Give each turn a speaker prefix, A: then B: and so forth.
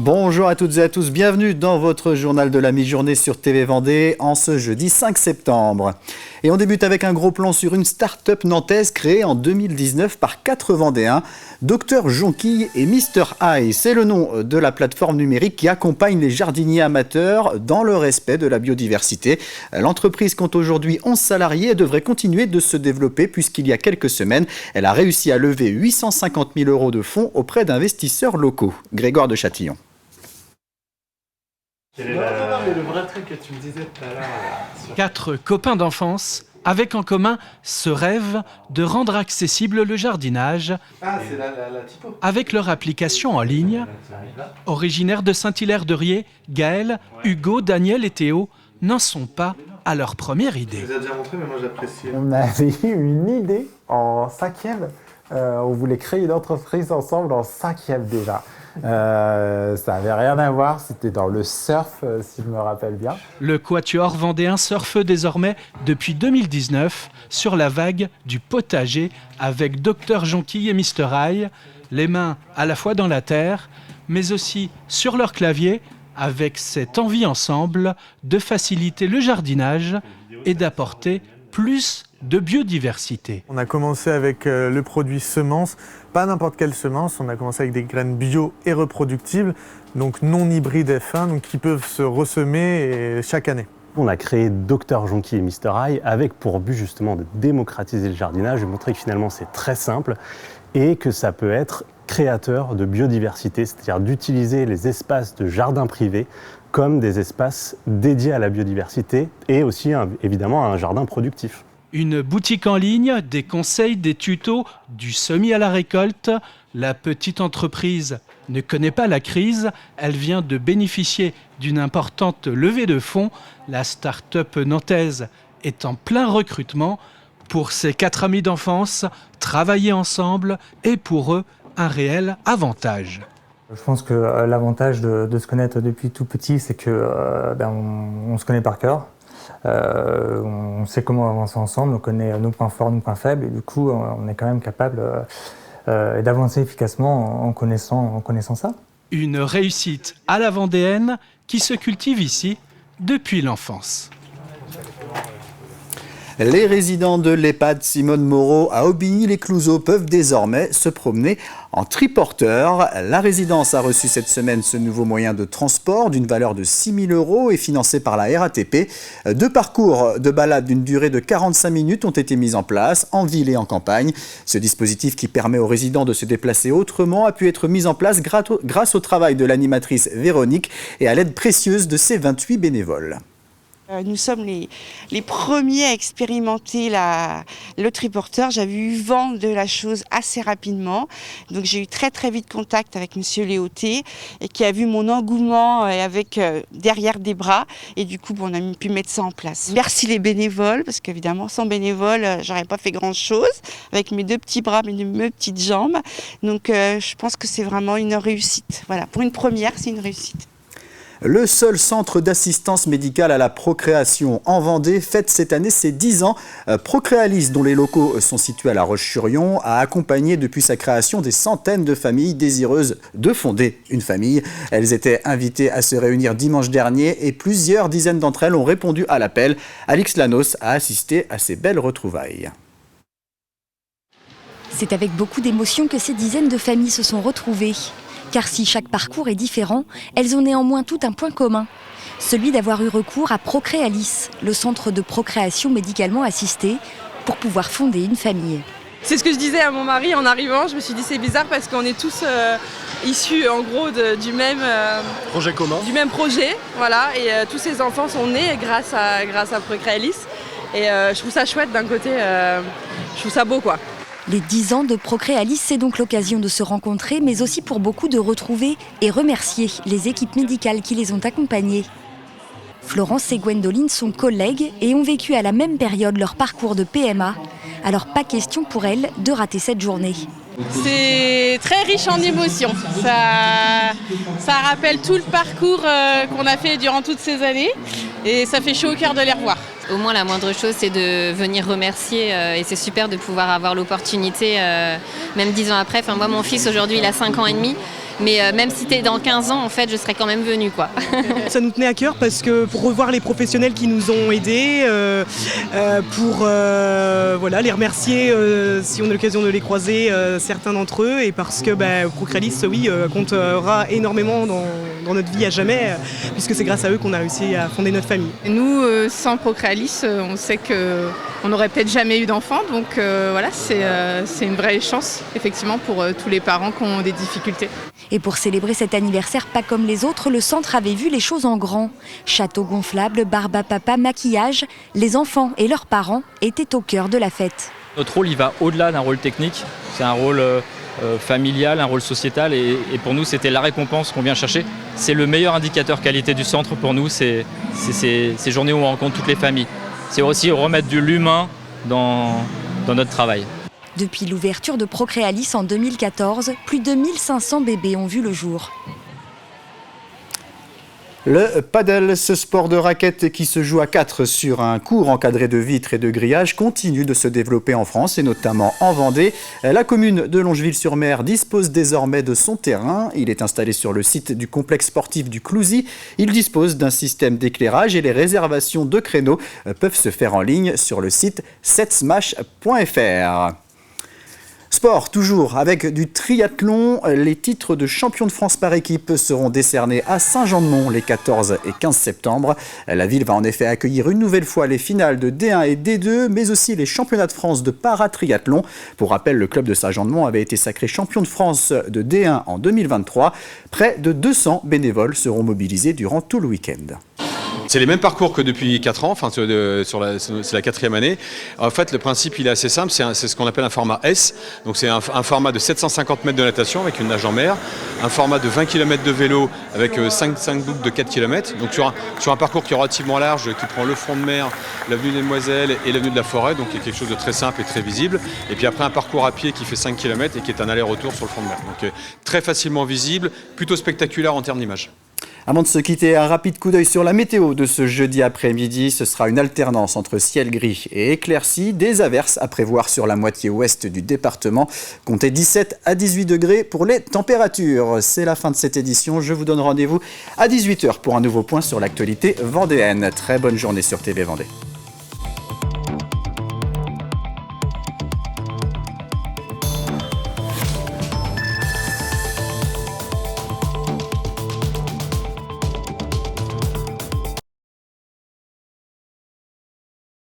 A: Bonjour à toutes et à tous, bienvenue dans votre journal de la mi-journée sur TV Vendée en ce jeudi 5 septembre. Et on débute avec un gros plan sur une start-up nantaise créée en 2019 par 4 Vendéens, Dr Jonquille et Mr Eye. C'est le nom de la plateforme numérique qui accompagne les jardiniers amateurs dans le respect de la biodiversité. L'entreprise compte aujourd'hui 11 salariés et devrait continuer de se développer puisqu'il y a quelques semaines, elle a réussi à lever 850 000 € de fonds auprès d'investisseurs locaux. Grégoire de Châtillon.
B: Non, mais le vrai truc que tu me disais tout à l'heure.
C: 4 copains d'enfance avec en commun ce rêve de rendre accessible le jardinage
B: C'est la typo.
C: avec leur application en ligne. Originaires de Saint-Hilaire-de-Riez, Gaël, Hugo, Daniel et Théo n'en sont pas à leur première idée.
B: Je vous ai déjà montré, mais moi j'apprécie.
D: On avait eu une idée en 5e. On voulait créer une entreprise ensemble en 5e déjà. Ça n'avait rien à voir, c'était dans le surf, si je me rappelle bien.
C: Le quatuor vendéen surfe désormais depuis 2019 sur la vague du potager avec Dr Jonquille et Mr Eye, les mains à la fois dans la terre, mais aussi sur leur clavier, avec cette envie ensemble de faciliter le jardinage et d'apporter plus de biodiversité.
B: On a commencé avec le produit semence, pas n'importe quelle semence, on a commencé avec des graines bio et reproductibles, donc non hybrides F1, donc qui peuvent se ressemer chaque année.
E: On a créé Dr Jonquille et Mr Eye avec pour but justement de démocratiser le jardinage, de montrer que finalement c'est très simple et que ça peut être créateur de biodiversité, c'est-à-dire d'utiliser les espaces de jardin privé comme des espaces dédiés à la biodiversité et aussi évidemment à un jardin productif.
C: Une boutique en ligne, des conseils, des tutos, du semis à la récolte. La petite entreprise ne connaît pas la crise. Elle vient de bénéficier d'une importante levée de fonds. La start-up nantaise est en plein recrutement. Pour ces 4 amis d'enfance, travailler ensemble est pour eux un réel avantage.
D: Je pense que l'avantage de se connaître depuis tout petit, c'est que on se connaît par cœur. On sait comment avancer ensemble, on connaît nos points forts, nos points faibles, et du coup, on est quand même capable d'avancer efficacement en connaissant ça.
C: Une réussite à la vendéenne qui se cultive ici depuis l'enfance.
A: Les résidents de l'EHPAD Simone Moreau à Aubigny-les-Clouseaux peuvent désormais se promener en triporteur. La résidence a reçu cette semaine ce nouveau moyen de transport d'une valeur de 6 000 € et financé par la RATP. 2 parcours de balade d'une durée de 45 minutes ont été mis en place en ville et en campagne. Ce dispositif qui permet aux résidents de se déplacer autrement a pu être mis en place grâce au travail de l'animatrice Véronique et à l'aide précieuse de ses 28 bénévoles.
F: Nous sommes les premiers à expérimenter le triporteur. J'avais eu vent de la chose assez rapidement. Donc j'ai eu très vite contact avec Monsieur Léoté et qui a vu mon engouement avec derrière des bras. Et du coup, on a pu mettre ça en place. Merci les bénévoles, parce qu'évidemment, sans bénévoles, j'aurais pas fait grand-chose avec mes 2 petits bras, mes 2 petites jambes. Donc je pense que c'est vraiment une réussite. Voilà, pour une première, c'est une réussite.
A: Le seul centre d'assistance médicale à la procréation en Vendée fête cette année ses 10 ans. Procréalis, dont les locaux sont situés à La Roche-sur-Yon, a accompagné depuis sa création des centaines de familles désireuses de fonder une famille. Elles étaient invitées à se réunir dimanche dernier et plusieurs dizaines d'entre elles ont répondu à l'appel. Alix Lanos a assisté à ces belles retrouvailles.
G: C'est avec beaucoup d'émotion que ces dizaines de familles se sont retrouvées. Car si chaque parcours est différent, elles ont néanmoins tout un point commun. Celui d'avoir eu recours à Procréalis, le centre de procréation médicalement assistée, pour pouvoir fonder une famille.
H: C'est ce que je disais à mon mari en arrivant, je me suis dit c'est bizarre parce qu'on est tous issus en gros du même
B: Projet commun.
H: Du même projet, voilà, et tous ces enfants sont nés grâce à Procréalis. Et je trouve ça chouette d'un côté, je trouve ça beau quoi.
G: Les 10 ans de Procréalis, c'est donc l'occasion de se rencontrer, mais aussi pour beaucoup de retrouver et remercier les équipes médicales qui les ont accompagnés. Florence et Gwendoline sont collègues et ont vécu à la même période leur parcours de PMA. Alors pas question pour elles de rater cette journée.
H: C'est très riche en émotions. Ça rappelle tout le parcours qu'on a fait durant toutes ces années et ça fait chaud au cœur de les revoir.
I: Au moins la moindre chose c'est de venir remercier et c'est super de pouvoir avoir l'opportunité, même 10 ans après. Enfin, moi mon fils aujourd'hui il a 5 ans et demi Mais même si c'était dans 15 ans, en fait, je serais quand même venue, quoi.
J: Ça nous tenait à cœur parce que pour revoir les professionnels qui nous ont aidés, pour les remercier si on a l'occasion de les croiser, certains d'entre eux, et parce que Procréalis, comptera énormément dans notre vie à jamais, puisque c'est grâce à eux qu'on a réussi à fonder notre famille.
H: Et nous, sans Procréalis, on sait qu'on n'aurait peut-être jamais eu d'enfants, donc c'est une vraie chance, effectivement, pour tous les parents qui ont des difficultés.
G: Et pour célébrer cet anniversaire pas comme les autres, le centre avait vu les choses en grand. Château gonflable, barbe à papa, maquillage, les enfants et leurs parents étaient au cœur de la fête.
K: Notre rôle, il va au-delà d'un rôle technique, c'est un rôle familial, un rôle sociétal, et pour nous, c'était la récompense qu'on vient chercher. C'est le meilleur indicateur qualité du centre pour nous, c'est ces journées où on rencontre toutes les familles. C'est aussi remettre de l'humain dans notre travail.
G: Depuis l'ouverture de Procréalis en 2014, plus de 1500 bébés ont vu le jour.
A: Le paddle, ce sport de raquette qui se joue à 4 sur un court encadré de vitres et de grillages, continue de se développer en France et notamment en Vendée. La commune de Longeville-sur-Mer dispose désormais de son terrain. Il est installé sur le site du complexe sportif du Clouzy. Il dispose d'un système d'éclairage et les réservations de créneaux peuvent se faire en ligne sur le site setsmash.fr. Sport, toujours avec du triathlon. Les titres de champion de France par équipe seront décernés à Saint-Jean-de-Mont les 14 et 15 septembre. La ville va en effet accueillir une nouvelle fois les finales de D1 et D2, mais aussi les championnats de France de paratriathlon. Pour rappel, le club de Saint-Jean-de-Mont avait été sacré champion de France de D1 en 2023. Près de 200 bénévoles seront mobilisés durant tout le week-end.
L: C'est les mêmes parcours que depuis 4 ans, c'est la 4e année. En fait, le principe il est assez simple, c'est ce qu'on appelle un format S. Donc c'est un format de 750 mètres de natation avec une nage en mer, un format de 20 km de vélo avec 5 boucles de 4 km. Donc sur un parcours qui est relativement large, qui prend le front de mer, l'avenue des Demoiselles et l'avenue de la Forêt, donc il y a quelque chose de très simple et très visible. Et puis après un parcours à pied qui fait 5 km et qui est un aller-retour sur le front de mer. Donc très facilement visible, plutôt spectaculaire en termes d'image.
A: Avant de se quitter, un rapide coup d'œil sur la météo de ce jeudi après-midi. Ce sera une alternance entre ciel gris et éclairci. Des averses à prévoir sur la moitié ouest du département. Comptez 17 à 18 degrés pour les températures. C'est la fin de cette édition. Je vous donne rendez-vous à 18h pour un nouveau point sur l'actualité vendéenne. Très bonne journée sur TV Vendée.